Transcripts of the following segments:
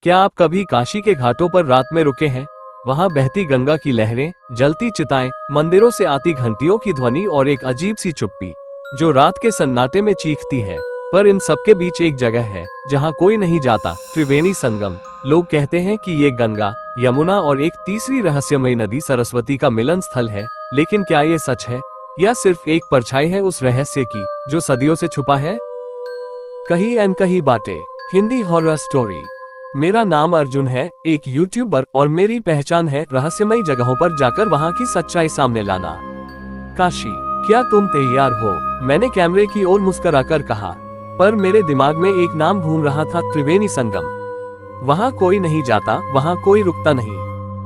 क्या आप कभी काशी के घाटों पर रात में रुके हैं? वहाँ बहती गंगा की लहरें, जलती चिताएं, मंदिरों से आती घंटियों की ध्वनि और एक अजीब सी चुप्पी जो रात के सन्नाटे में चीखती है। पर इन सबके बीच एक जगह है जहाँ कोई नहीं जाता, त्रिवेणी संगम। लोग कहते हैं कि ये गंगा, यमुना और एक तीसरी रहस्यमयी नदी सरस्वती का मिलन स्थल है। लेकिन क्या ये सच है या सिर्फ एक परछाई है उस रहस्य की जो सदियों से छुपा है? कहीं अनकही बातें, हिंदी हॉरर स्टोरी। मेरा नाम अर्जुन है, एक यूट्यूबर, और मेरी पहचान है रहस्यमयी जगहों पर जाकर वहां की सच्चाई सामने लाना। काशी, क्या तुम तैयार हो? मैंने कैमरे की ओर मुस्कुराकर कहा, पर मेरे दिमाग में एक नाम घूम रहा था, त्रिवेणी संगम। वहां कोई नहीं जाता, वहां कोई रुकता नहीं।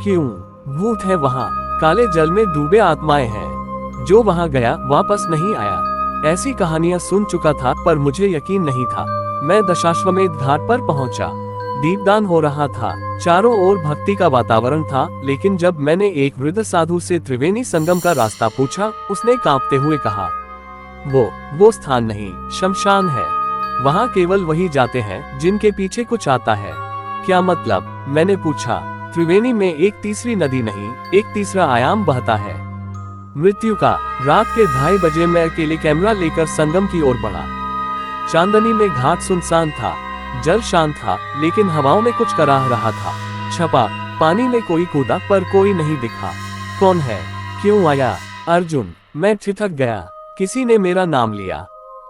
क्यों? भूत है वहां, काले जल में डूबे आत्माएं हैं। जो वहां गया वापस नहीं आया। ऐसी कहानियां सुन चुका था, पर मुझे यकीन नहीं था। मैं दशाश्वमेध घाट पर पहुंचा। दीपदान हो रहा था, चारों ओर भक्ति का वातावरण था। लेकिन जब मैंने एक वृद्ध साधु से त्रिवेणी संगम का रास्ता पूछा, उसने कांपते हुए कहा, वो स्थान नहीं, शमशान है। वहाँ केवल वही जाते हैं जिनके पीछे कुछ आता है। क्या मतलब? मैंने पूछा। त्रिवेणी में एक तीसरी नदी नहीं, एक तीसरा आयाम बहता है, मृत्यु का। रात के 2:30 बजे मैं अकेले कैमरा लेकर संगम की ओर बढ़ा। चांदनी में घाट सुनसान था, जल शांत था, लेकिन हवाओं में कुछ कराह रहा था। छपा, पानी में कोई कूदा, पर कोई नहीं दिखा। कौन है? क्यों आया? अर्जुन। मैं ठिठक गया। किसी ने मेरा नाम लिया,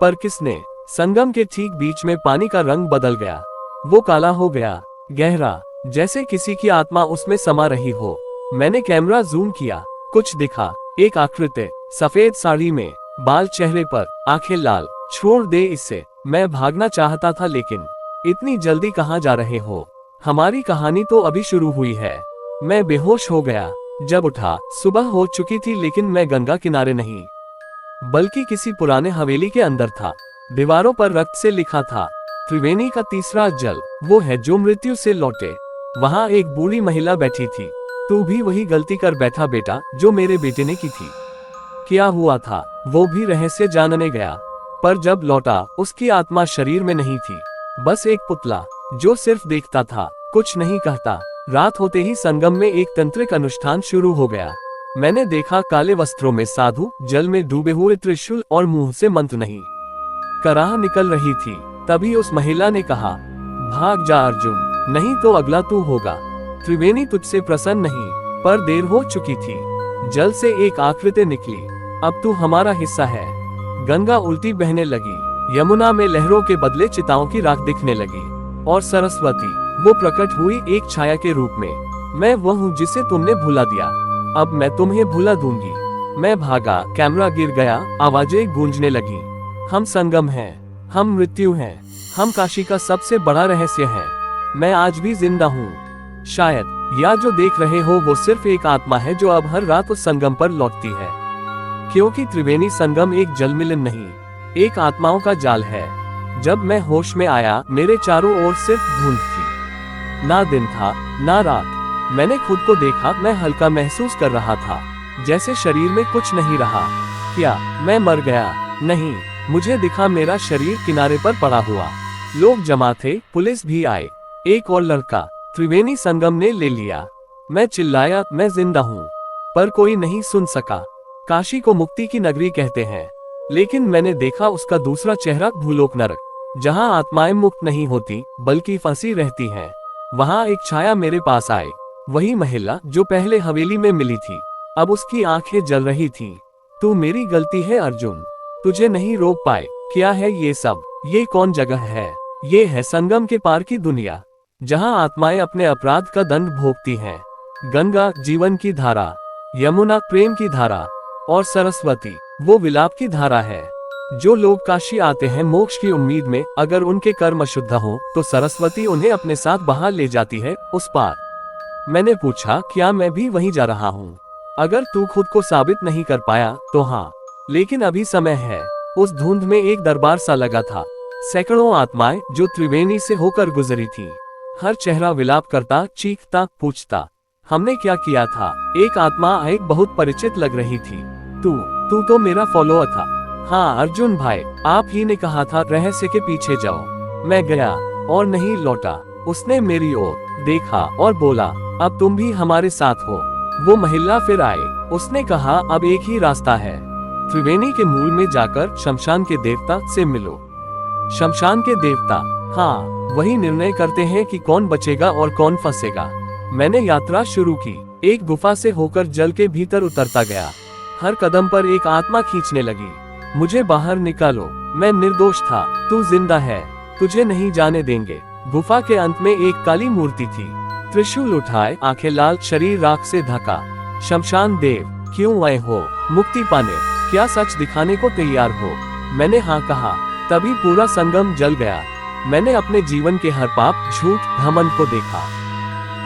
पर किसने? संगम के ठीक बीच में पानी का रंग बदल गया। वो काला हो गया, गहरा, जैसे किसी की आत्मा उसमें समा रही हो। मैंने कैमरा जूम किया, कुछ दिखा। एक आकृति, सफेद साड़ी में, बाल चेहरे पर, आंखें लाल। छोड़ दे इसे, मैं भागना चाहता था, लेकिन इतनी जल्दी कहाँ जा रहे हो? हमारी कहानी तो अभी शुरू हुई है। मैं बेहोश हो गया। जब उठा, सुबह हो चुकी थी, लेकिन मैं गंगा किनारे नहीं, बल्कि किसी पुराने हवेली के अंदर था। दीवारों पर रक्त से लिखा था, त्रिवेणी का तीसरा जल, वो है जो मृत्यु से लौटे। वहाँ एक बूढ़ी महिला बैठी थी। तू भी वही गलती कर बैठा बेटा, जो मेरे बेटे ने की थी। क्या हुआ था? वो भी रहस्य जानने गया, पर जब लौटा, उसकी आत्मा शरीर में नहीं थी, बस एक पुतला जो सिर्फ देखता था, कुछ नहीं कहता। रात होते ही संगम में एक तंत्रिक अनुष्ठान शुरू हो गया। मैंने देखा, काले वस्त्रों में साधु, जल में डूबे हुए, त्रिशूल और मुंह से मंत्र नहीं, कराह निकल रही थी। तभी उस महिला ने कहा, भाग जा अर्जुन, नहीं तो अगला तू होगा। त्रिवेणी तुझसे प्रसन्न नहीं। पर देर हो चुकी थी। जल से एक आकृति निकली, अब तू हमारा हिस्सा है। गंगा उल्टी बहने लगी, यमुना में लहरों के बदले चिताओं की राख दिखने लगी, और सरस्वती, वो प्रकट हुई एक छाया के रूप में। मैं वह हूँ जिसे तुमने भुला दिया, अब मैं तुम्हें भुला दूंगी। मैं भागा, कैमरा गिर गया, आवाजें गूंजने लगी। हम संगम हैं, हम मृत्यु हैं, हम काशी का सबसे बड़ा रहस्य है। मैं आज भी जिंदा हूँ, शायद, या जो देख रहे हो वो सिर्फ एक आत्मा है जो अब हर रात उस संगम पर लौटती है। क्योंकि त्रिवेणी संगम एक जल मिलन नहीं, एक आत्माओं का जाल है। जब मैं होश में आया, मेरे चारों ओर सिर्फ धुंध थी। ना दिन था, ना रात। मैंने खुद को देखा, मैं हल्का महसूस कर रहा था, जैसे शरीर में कुछ नहीं रहा। क्या मैं मर गया? नहीं, मुझे दिखा मेरा शरीर किनारे पर पड़ा हुआ। लोग जमा थे, पुलिस भी आए। एक और लड़का त्रिवेणी संगम ने ले लिया। मैं चिल्लाया, मैं जिंदा हूँ, पर कोई नहीं सुन सका। काशी को मुक्ति की नगरी कहते हैं, लेकिन मैंने देखा उसका दूसरा चेहरा, भूलोक नरक, जहाँ आत्माएं मुक्त नहीं होती बल्कि फंसी रहती हैं। वहाँ एक छाया मेरे पास आई, वही महिला जो पहले हवेली में मिली थी। अब उसकी आंखें जल रही थीं। तू मेरी गलती है अर्जुन, तुझे नहीं रोक पाए। क्या है ये सब? ये कौन जगह है? ये है संगम के पार की दुनिया, जहाँ आत्माएं अपने अपराध का दंड भोगती हैं। गंगा जीवन की धारा, यमुना प्रेम की धारा, और सरस्वती वो विलाप की धारा है। जो लोग काशी आते हैं मोक्ष की उम्मीद में, अगर उनके कर्म अशुद्ध हो तो सरस्वती उन्हें अपने साथ बहा ले जाती है, उस पार। मैंने पूछा, क्या मैं भी वहीं जा रहा हूँ? अगर तू खुद को साबित नहीं कर पाया तो हाँ, लेकिन अभी समय है। उस धुंध में एक दरबार सा लगा था, सैकड़ों आत्माएं जो त्रिवेणी से होकर गुजरी थी। हर चेहरा विलाप करता, चीखता, पूछता, हमने क्या किया था? एक आत्मा एक बहुत परिचित लग रही थी। तू तो मेरा फॉलोअर था। हाँ अर्जुन भाई, आप ही ने कहा था रहस्य के पीछे जाओ। मैं गया और नहीं लौटा। उसने मेरी ओर देखा और बोला, अब तुम भी हमारे साथ हो। वो महिला फिर आए। उसने कहा, अब एक ही रास्ता है, त्रिवेणी के मूल में जाकर शमशान के देवता से मिलो। शमशान के देवता? हाँ, वही निर्णय करते हैं कि कौन बचेगा और कौन फंसेगा। मैंने यात्रा शुरू की। एक गुफा से होकर जल के भीतर उतरता गया। हर कदम पर एक आत्मा खींचने लगी, मुझे बाहर निकालो, मैं निर्दोष था, तू जिंदा है, तुझे नहीं जाने देंगे। गुफा के अंत में एक काली मूर्ति थी, त्रिशूल उठाए, आंखें लाल, शरीर राख से ढका। शमशान देव, क्यों आए हो? मुक्ति पाने? क्या सच दिखाने को तैयार हो? मैंने हाँ कहा। तभी पूरा संगम जल गया। मैंने अपने जीवन के हर पाप, झूठ, घमंड को देखा।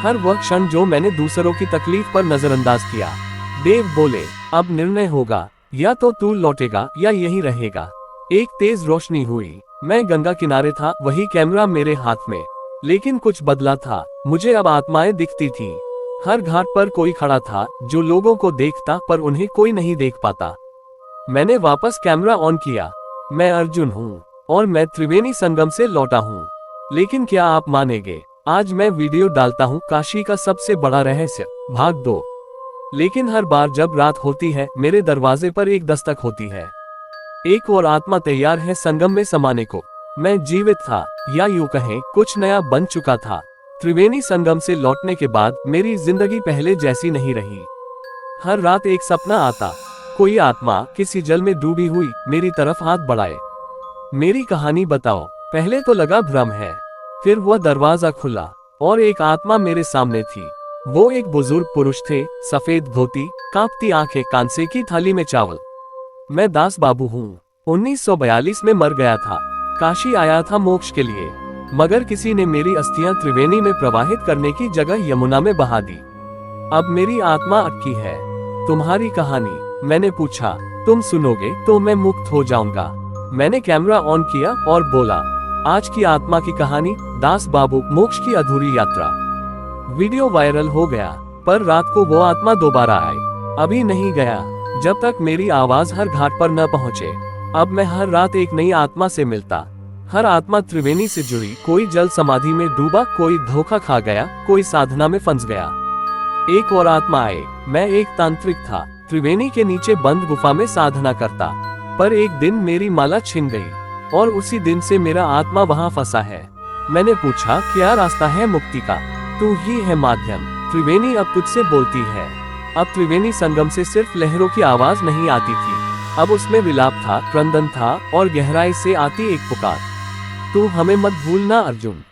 हर वह क्षण जो मैंने दूसरों की तकलीफ पर नजरअंदाज किया। देव बोले, अब निर्णय होगा, या तो तू लौटेगा या यही रहेगा। एक तेज रोशनी हुई। मैं गंगा किनारे था, वही कैमरा मेरे हाथ में। लेकिन कुछ बदला था, मुझे अब आत्माएं दिखती थीं। हर घाट पर कोई खड़ा था जो लोगों को देखता पर उन्हें कोई नहीं देख पाता। मैंने वापस कैमरा ऑन किया। मैं अर्जुन हूँ और मैं त्रिवेणी संगम से लौटा हूँ। लेकिन क्या आप मानेंगे, आज मैं वीडियो डालता हूँ काशी का सबसे बड़ा रहस्य, भाग 2। लेकिन हर बार जब रात होती है, मेरे दरवाजे पर एक दस्तक होती है। एक और आत्मा तैयार है संगम में समाने को। मैं जीवित था, या यूं कहें कुछ नया बन चुका था। त्रिवेणी संगम से लौटने के बाद मेरी जिंदगी पहले जैसी नहीं रही। हर रात एक सपना आता, कोई आत्मा किसी जल में डूबी हुई मेरी तरफ हाथ बढ़ाए, मेरी कहानी बताओ। पहले तो लगा भ्रम है, फिर वह दरवाजा खुला और एक आत्मा मेरे सामने थी। वो एक बुजुर्ग पुरुष थे, सफेद धोती, कांपती आंखें, कांसे की थाली में चावल। मैं दास बाबू हूँ, 1942 में मर गया था, काशी आया था मोक्ष के लिए, मगर किसी ने मेरी अस्थियां त्रिवेणी में प्रवाहित करने की जगह यमुना में बहा दी। अब मेरी आत्मा अटकी है। तुम्हारी कहानी? मैंने पूछा। तुम सुनोगे तो मैं मुक्त हो जाऊंगा। मैंने कैमरा ऑन किया और बोला, आज की आत्मा की कहानी, दास बाबू, मोक्ष की अधूरी यात्रा। वीडियो वायरल हो गया, पर रात को वो आत्मा दोबारा आई। अभी नहीं गया जब तक मेरी आवाज हर घाट पर न पहुंचे। अब मैं हर रात एक नई आत्मा से मिलता। हर आत्मा त्रिवेणी से जुड़ी, कोई जल समाधि में डूबा, कोई धोखा खा गया, कोई साधना में फंस गया। एक और आत्मा आए। मैं एक तांत्रिक था, त्रिवेणी के नीचे बंद गुफा में साधना करता। पर एक दिन मेरी माला छिन गई और उसी दिन से मेरा आत्मा वहां फंसा है। मैंने पूछा, क्या रास्ता है मुक्ति का? तू ही है माध्यम। त्रिवेणी अब तुझसे बोलती है। अब त्रिवेणी संगम से सिर्फ लहरों की आवाज नहीं आती थी, अब उसमें विलाप था, क्रंदन था और गहराई से आती एक पुकार, तू हमें मत भूलना अर्जुन।